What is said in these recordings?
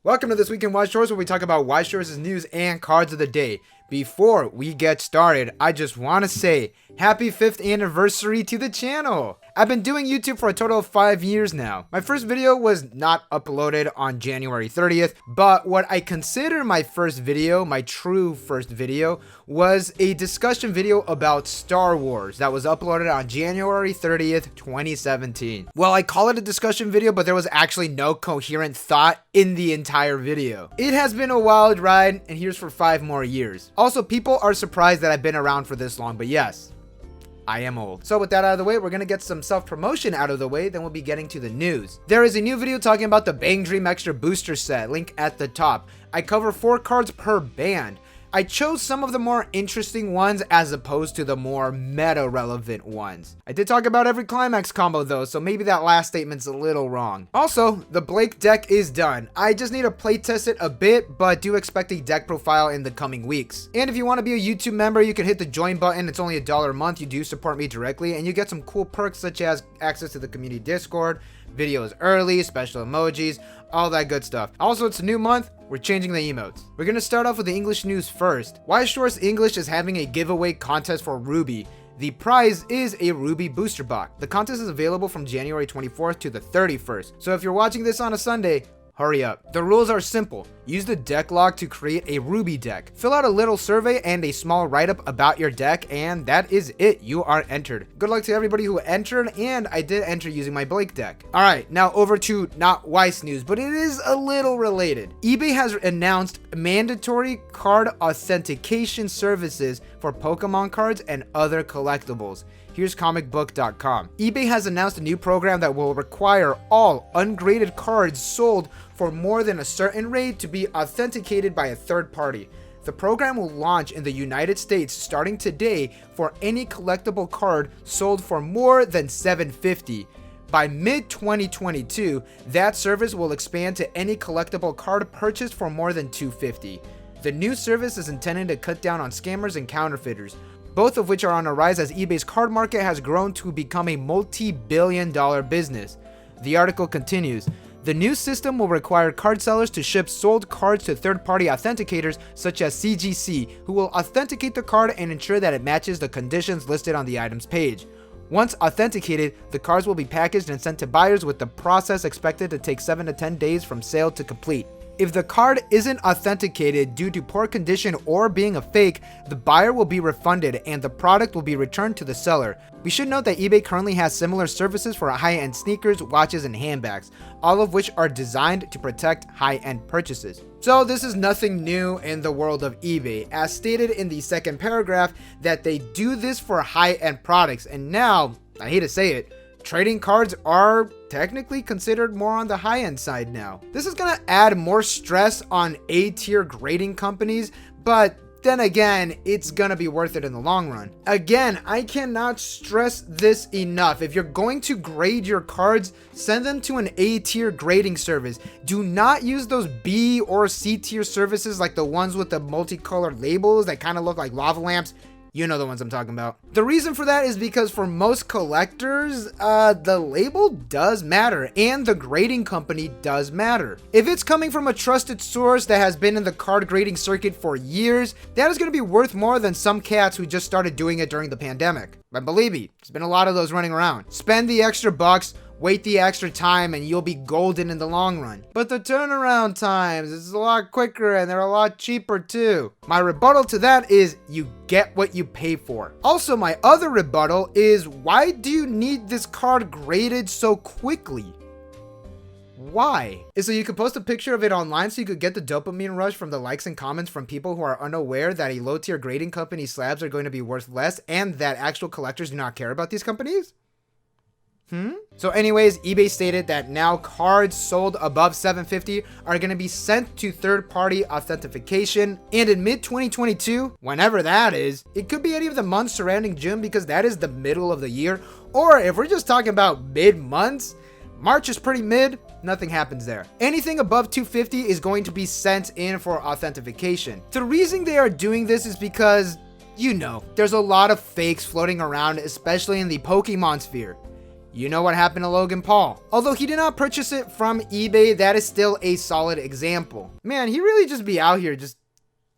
Welcome to This Week in Weiss Schwarz, where we talk about Weiss Schwarz's news and cards of the day. Before we get started, I just want to say happy 5th anniversary to the channel. I've been doing YouTube for a total of 5 years now. My first video was not uploaded on January 30th, but what I consider my first video, my true first video, was a discussion video about Star Wars that was uploaded on January 30th, 2017. Well, I call it a discussion video, but there was actually no coherent thought in the entire video. It has been a wild ride, and here's for 5 more years. Also, people are surprised that I've been around for this long, but yes, I am old. So with that out of the way, we're gonna get some self-promotion out of the way, then we'll be getting to the news. There is a new video talking about the Bang Dream Extra Booster Set, link at the top. I cover 4 cards per band. I chose some of the more interesting ones as opposed to the more meta-relevant ones. I did talk about every climax combo though, so maybe that last statement's a little wrong. Also, the Blake deck is done. I just need to playtest it a bit, but do expect a deck profile in the coming weeks. And if you want to be a YouTube member, you can hit the join button. It's only $1 a month. You do support me directly, and you get some cool perks such as access to the community Discord, videos early, special emojis, all that good stuff. Also, it's a new month. We're changing the emotes. We're gonna start off with the English news first. Weiss Schwarz English is having a giveaway contest for RWBY. The prize is a RWBY booster box. The contest is available from January 24th to the 31st. So if you're watching this on a Sunday, hurry up. The rules are simple. Use the deck log to create a RWBY deck. Fill out a little survey and a small write-up about your deck, and that is it. You are entered. Good luck to everybody who entered, and I did enter using my Blake deck. Alright, now over to not Weiss news, but it is a little related. eBay has announced mandatory card authentication services for Pokemon cards and other collectibles. Here's comicbook.com. eBay has announced a new program that will require all ungraded cards sold for more than a certain rate to be authenticated by a third party. The program will launch in the United States starting today for any collectible card sold for more than $750. By mid-2022, that service will expand to any collectible card purchased for more than $250. The new service is intended to cut down on scammers and counterfeiters, both of which are on a rise as eBay's card market has grown to become a multi-billion-dollar business. The article continues. The new system will require card sellers to ship sold cards to third-party authenticators such as CGC, who will authenticate the card and ensure that it matches the conditions listed on the item's page. Once authenticated, the cards will be packaged and sent to buyers, with the process expected to take 7 to 10 days from sale to complete. If the card isn't authenticated due to poor condition or being a fake, the buyer will be refunded and the product will be returned to the seller. We should note that eBay currently has similar services for high-end sneakers, watches, and handbags, all of which are designed to protect high-end purchases. So this is nothing new in the world of eBay, as stated in the second paragraph that they do this for high-end products, and now, I hate to say it, trading cards are technically considered more on the high-end side now. This is gonna add more stress on A-tier grading companies, but then again, it's gonna be worth it in the long run. Again, I cannot stress this enough. If you're going to grade your cards, send them to an A-tier grading service. Do not use those B or C-tier services like the ones with the multicolored labels that kind of look like lava lamps. You know the ones I'm talking about. The reason for that is because for most collectors, the label does matter and the grading company does matter. If it's coming from a trusted source that has been in the card grading circuit for years, that is going to be worth more than some cats who just started doing it during the pandemic. But believe me, there's been a lot of those running around. Spend the extra bucks, wait the extra time, and you'll be golden in the long run. But the turnaround times is a lot quicker and they're a lot cheaper too. My rebuttal to that is you get what you pay for. Also, my other rebuttal is, why do you need this card graded so quickly? Why? So you could post a picture of it online so you could get the dopamine rush from the likes and comments from people who are unaware that a low tier grading company slabs are going to be worth less and that actual collectors do not care about these companies? So anyways, eBay stated that now cards sold above $750 are going to be sent to third-party authentication, and in mid-2022, whenever that is, it could be any of the months surrounding June because that is the middle of the year, or if we're just talking about mid-months, March is pretty mid, nothing happens there. Anything above $250 is going to be sent in for authentication. The reason they are doing this is because, you know, there's a lot of fakes floating around, especially in the Pokemon sphere. You know what happened to Logan Paul. Although he did not purchase it from eBay, that is still a solid example. Man, he really just be out here just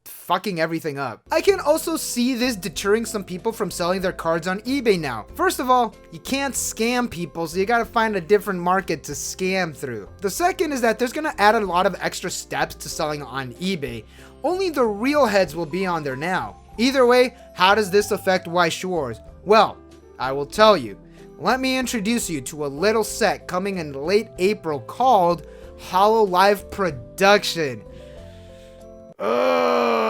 fucking everything up. I can also see this deterring some people from selling their cards on eBay now. First of all, you can't scam people, so you gotta find a different market to scam through. The second is that there's gonna add a lot of extra steps to selling on eBay. Only the real heads will be on there now. Either way, how does this affect Weiss Schwarz? Well, I will tell you. Let me introduce you to a little set coming in late April called Hololive Production. Oh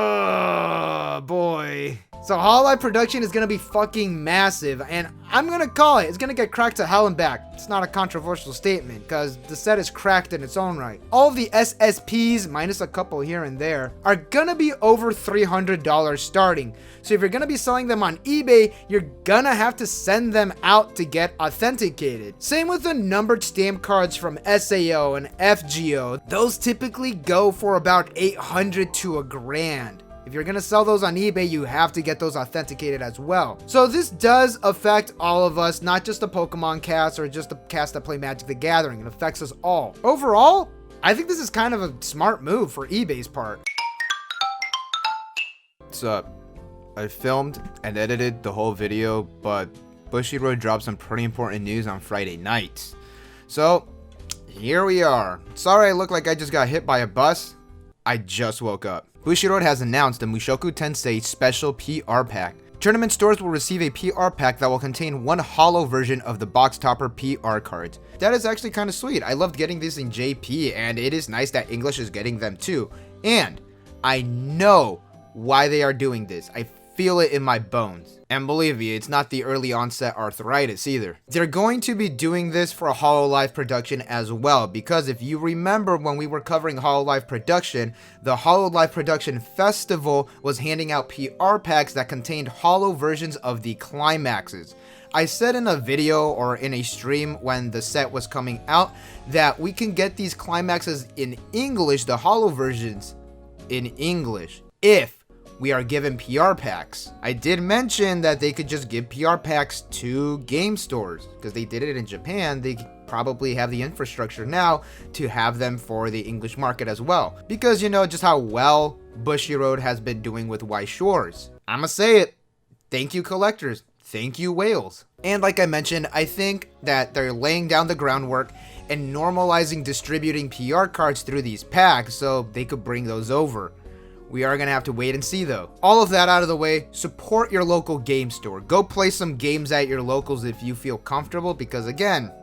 boy. So Hololive Production is gonna be fucking massive, and I'm gonna call it. It's gonna get cracked to hell and back. It's not a controversial statement, because the set is cracked in its own right. All of the SSPs, minus a couple here and there, are gonna be over $300 starting. So if you're gonna be selling them on eBay, you're gonna have to send them out to get authenticated. Same with the numbered stamp cards from SAO and FGO. Those typically go for about $800 to $1,000. If you're gonna sell those on eBay, you have to get those authenticated as well. So this does affect all of us, not just the Pokemon cast or just the cast that play Magic the Gathering. It affects us all. Overall, I think this is kind of a smart move for eBay's part. What's up? I filmed and edited the whole video, but Bushiroad dropped some pretty important news on Friday night. So here we are. Sorry I look like I just got hit by a bus. I just woke up. Bushiroad has announced the Mushoku Tensei special PR pack. Tournament stores will receive a PR pack that will contain one holo version of the box topper PR cards. That is actually kind of sweet. I loved getting these in JP, and it is nice that English is getting them too. And I know why they are doing this. I feel it in my bones. And believe me, it's not the early onset arthritis either. They're going to be doing this for Hololive Production as well, because if you remember when we were covering Hololive Production, the Hololive Production Festival was handing out PR packs that contained holo versions of the climaxes. I said in a video or in a stream when the set was coming out that we can get these climaxes in English, the holo versions in English, if we are given PR packs. I did mention that they could just give PR packs to game stores because they did it in Japan. They probably have the infrastructure now to have them for the English market as well, because you know just how well Bushiroad has been doing with Weiss Schwarz. I'ma say it. Thank you, collectors. Thank you, whales. And like I mentioned, I think that they're laying down the groundwork and normalizing distributing PR cards through these packs so they could bring those over. We are going to have to wait and see though. All of that out of the way, support your local game store. Go play some games at your locals if you feel comfortable, because again,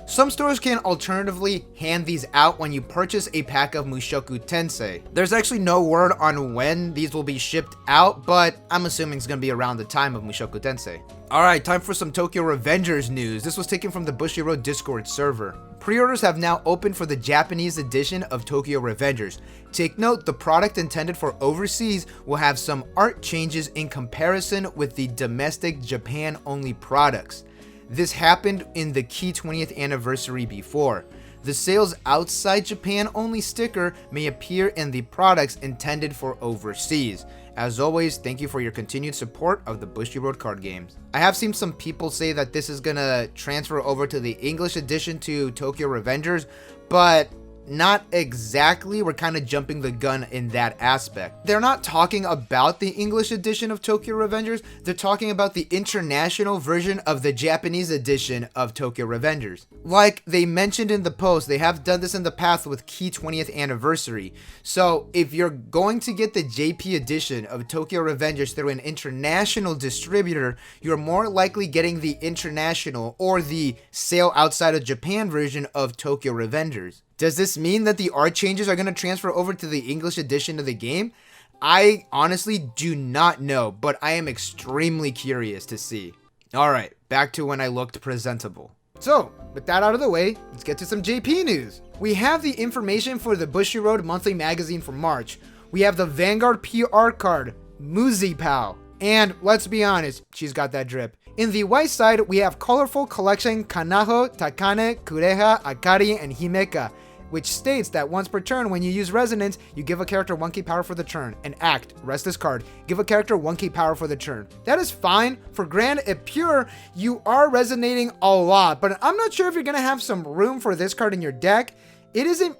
some stores can alternatively hand these out when you purchase a pack of Mushoku Tensei. There's actually no word on when these will be shipped out, but I'm assuming it's going to be around the time of Mushoku Tensei. Alright, time for some Tokyo Revengers news. This was taken from the Bushiroad Discord server. Pre-orders have now opened for the Japanese edition of Tokyo Revengers. Take note, the product intended for overseas will have some art changes in comparison with the domestic Japan-only products. This happened in the key 20th anniversary before. The sales outside Japan only sticker may appear in the products intended for overseas. As always, thank you for your continued support of the Bushiroad card games. I have seen some people say that this is gonna transfer over to the English edition to Tokyo Revengers, but not exactly. We're kind of jumping the gun in that aspect. They're not talking about the English edition of Tokyo Revengers, they're talking about the international version of the Japanese edition of Tokyo Revengers. Like they mentioned in the post, they have done this in the past with Key 20th Anniversary. So if you're going to get the JP edition of Tokyo Revengers through an international distributor, you're more likely getting the international or the sale outside of Japan version of Tokyo Revengers. Does this mean that the art changes are going to transfer over to the English edition of the game? I honestly do not know, but I am extremely curious to see. Alright, back to when I looked presentable. So, with that out of the way, let's get to some JP news. We have the information for the Bushiroad monthly magazine for March. We have the Vanguard PR card, Muzi Pal. And let's be honest, she's got that drip. In the white side, we have colorful collection Kanaho, Takane, Kureha, Akari, and Himeka. which states that once per turn when you use Resonance, you give a character 1 key power for the turn. And Act, rest this card, give a character 1 key power for the turn. That is fine. For Grand and Pure, you are resonating a lot, but I'm not sure if you're going to have some room for this card in your deck. It isn't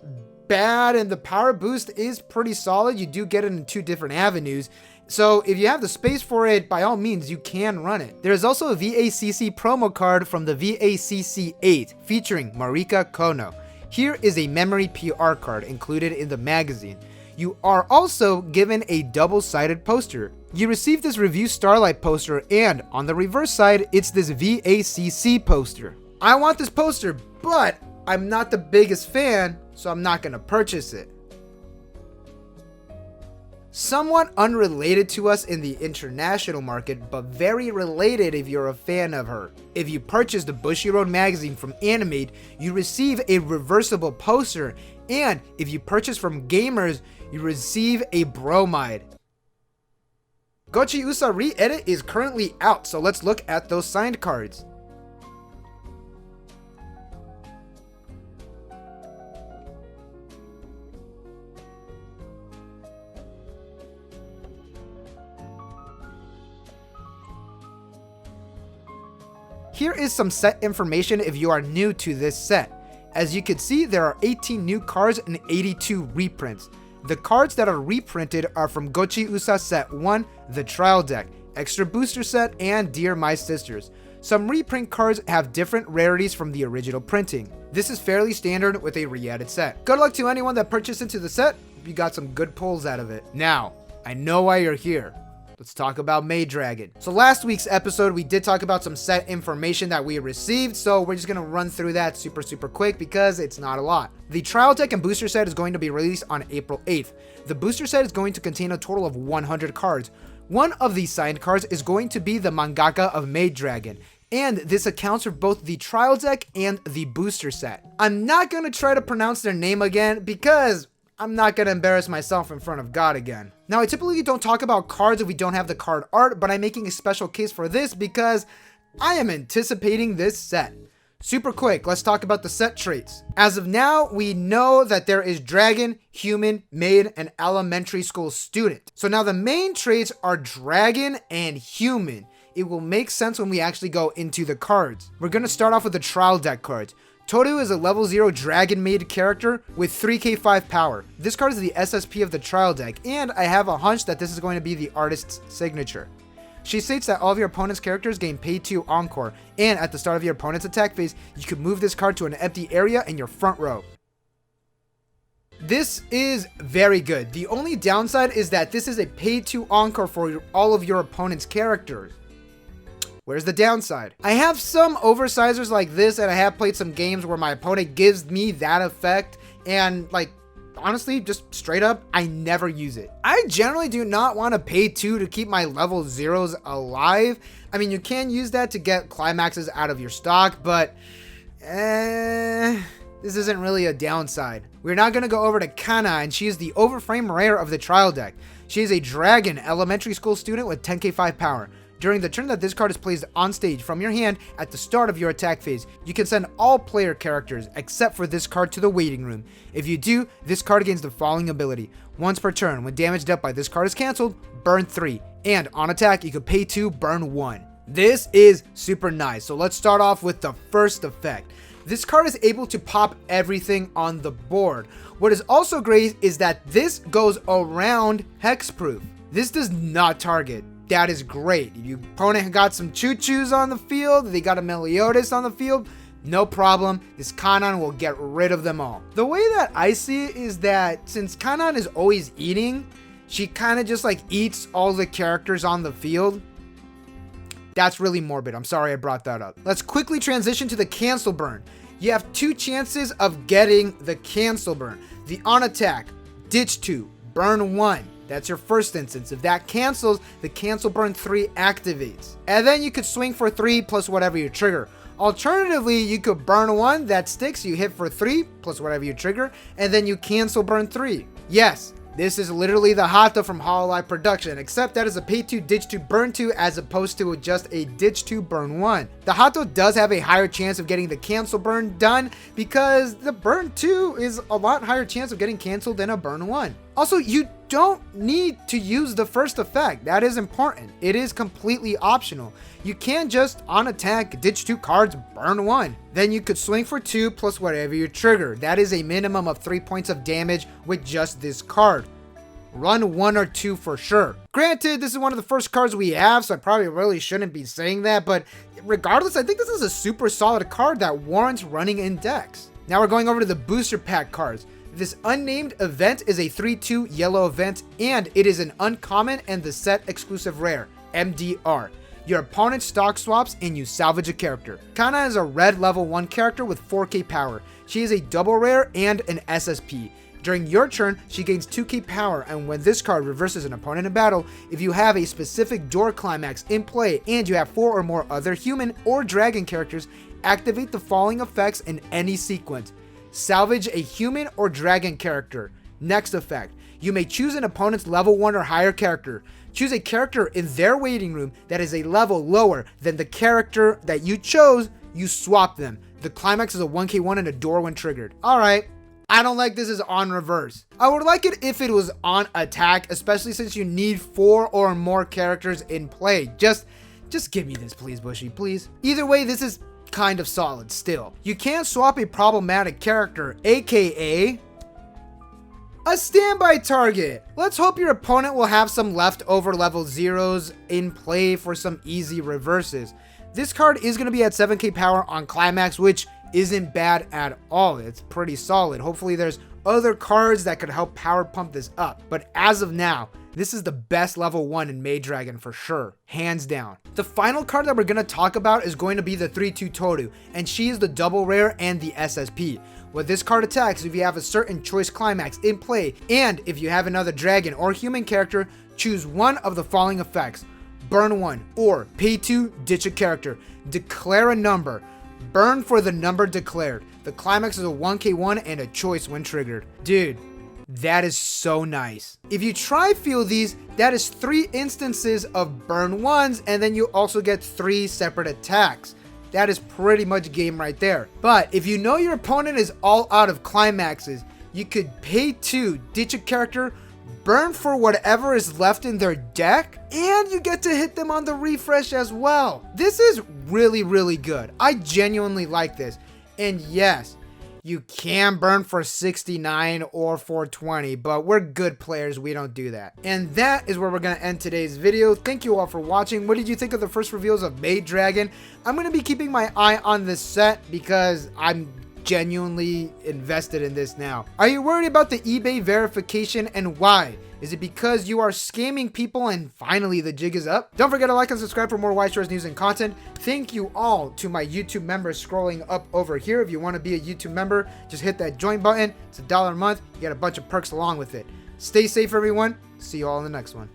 bad, and the power boost is pretty solid. You do get it in 2 different avenues. So if you have the space for it, by all means, you can run it. There is also a VACC promo card from the VACC 8 featuring Marika Kono. Here is a memory PR card included in the magazine. You are also given a double-sided poster. You receive this Review Starlight poster, and on the reverse side, it's this VACC poster. I want this poster, but I'm not the biggest fan, so I'm not going to purchase it. Somewhat unrelated to us in the international market, but very related if you're a fan of her. If you purchase the Bushiroad magazine from Maid, you receive a reversible poster, and if you purchase from Gamers, you receive a bromide. Gochiusa Re edit is currently out, so let's look at those signed cards. Here is some set information if you are new to this set. As you can see, there are 18 new cards and 82 reprints. The cards that are reprinted are from Gochiusa Set 1, the Trial Deck, Extra Booster Set, and Dear My Sisters. Some reprint cards have different rarities from the original printing. This is fairly standard with a re-added set. Good luck to anyone that purchased into the set. Hope you got some good pulls out of it. Now, I know why you're here. Let's talk about Maid Dragon. So last week's episode, we did talk about some set information that we received, so we're just gonna run through that super quick because it's not a lot. The Trial Deck and Booster Set is going to be released on April 8th. The Booster Set is going to contain a total of 100 cards. One of these signed cards is going to be the mangaka of Maid Dragon, and this accounts for both the Trial Deck and the Booster Set. I'm not gonna try to pronounce their name again because I'm not gonna embarrass myself in front of God again. Now, I typically don't talk about cards if we don't have the card art, but I'm making a special case for this because I am anticipating this set. Super quick, let's talk about the set traits. As of now, we know that there is Dragon, Human, Maid, and Elementary School Student. So now the main traits are Dragon and Human. It will make sense when we actually go into the cards. We're gonna start off with the Trial Deck cards. Toru is a level 0 Dragon Maid character with 3k5 power. This card is the SSP of the Trial Deck, and I have a hunch that this is going to be the artist's signature. She states that all of your opponent's characters gain pay 2 Encore, and at the start of your opponent's attack phase, you can move this card to an empty area in your front row. This is very good. The only downside is that this is a pay 2 Encore for all of your opponent's characters. Where's the downside? I have some oversizers like this, and I have played some games where my opponent gives me that effect, and like, honestly, just straight up, I never use it. I generally do not want to pay 2 to keep my level 0s alive. I mean, you can use that to get climaxes out of your stock, but this isn't really a downside. We're now going to go over to Kana, and she is the overframe rare of the Trial Deck. She is a Dragon Elementary School Student with 10k5 power. During the turn that this card is placed on stage from your hand at the start of your attack phase, you can send all player characters except for this card to the waiting room. If you do, this card gains the following ability. Once per turn, when damage dealt by this card is cancelled, burn 3. And on attack, you can pay 2, burn 1. This is super nice. So let's start off with the first effect. This card is able to pop everything on the board. What is also great is that this goes around hexproof. This does not target. That is great. If your opponent got some choo-choos on the field, they got a Meliodas on the field, no problem. This Kanan will get rid of them all. The way that I see it is that since Kanan is always eating, she kind of just like eats all the characters on the field. That's really morbid. I'm sorry I brought that up. Let's quickly transition to the cancel burn. You have 2 chances of getting the cancel burn. The on attack, ditch 2, burn 1. That's your first instance. If that cancels, the cancel burn 3 activates. And then you could swing for 3 plus whatever you trigger. Alternatively, you could burn 1 that sticks, you hit for 3 plus whatever you trigger, and then you cancel burn 3. Yes, This is literally the Hato from Hololive Production, except that is a pay 2, ditch 2, burn 2 as opposed to just a ditch 2, burn 1. The Hato does have a higher chance of getting the cancel burn done because the burn 2 is a lot higher chance of getting canceled than a burn 1. Also, you don't need to use the first effect. That is important. It is completely optional. You can just on attack ditch 2 cards, burn 1. Then you could swing for 2 plus whatever you trigger. That is a minimum of 3 points of damage with just this card. Run 1 or 2 for sure. Granted, this is one of the first cards we have, so I probably really shouldn't be saying that, but regardless, I think this is a super solid card that warrants running in decks. Now we're going over to the booster pack cards. This unnamed event is a 3/2 yellow event, and it is an uncommon and the set exclusive rare, MDR. Your opponent stock swaps and you salvage a character. Kana is a red level 1 character with 4k power. She is a double rare and an SSP. During your turn, she gains 2k power, and when this card reverses an opponent in battle, if you have a specific door climax in play and you have 4 or more other human or dragon characters, activate the following effects in any sequence. Salvage a human or dragon character. Next effect, you may choose an opponent's level 1 or higher character. Choose a character in their waiting room that is a level lower than the character that you chose, you swap them. The climax is a 1k1 and a door when triggered. Alright, I don't like this is on reverse. I would like it if it was on attack, especially since you need 4 or more characters in play. Just give me this please, Bushy, please. Either way, this is kind of solid still. You can't swap a problematic character, aka a standby target. Let's hope your opponent will have some leftover level 0s in play for some easy reverses. This card is going to be at 7k power on climax, which isn't bad at all. It's pretty solid. Hopefully there's other cards that could help power pump this up, but as of now, this is the best level 1 in Maid Dragon for sure, hands down. The final card that we're going to talk about is going to be the 3/2 Toru, and she is the double rare and the SSP. What this card attacks if you have a certain choice climax in play, and if you have another dragon or human character, choose one of the following effects. Burn 1, or pay 2, ditch a character. Declare a number. Burn for the number declared. The climax is a 1k1 and a choice when triggered. Dude, that is so nice. If you try feel these, that is 3 instances of burn 1s, and then you also get 3 separate attacks. That is pretty much game right there. But if you know your opponent is all out of climaxes, you could pay 2, ditch a character, burn for whatever is left in their deck, and you get to hit them on the refresh as well. This is really, really good. I genuinely like this. And yes, you can burn for 69 or 420, but we're good players, we don't do that. And that is where we're going to end today's video. Thank you all for watching. What did you think of the first reveals of Maid Dragon? I'm going to be keeping my eye on this set because I'm genuinely invested in this now. Are you worried about the eBay verification, and why? Is it because you are scamming people and finally the jig is up? Don't forget to like and subscribe for more Weiss Schwarz news and content. Thank you all to my YouTube members scrolling up over here. If you want to be a YouTube member, just hit that join button. It's $1 a month. You get a bunch of perks along with it. Stay safe, everyone. See you all in the next one.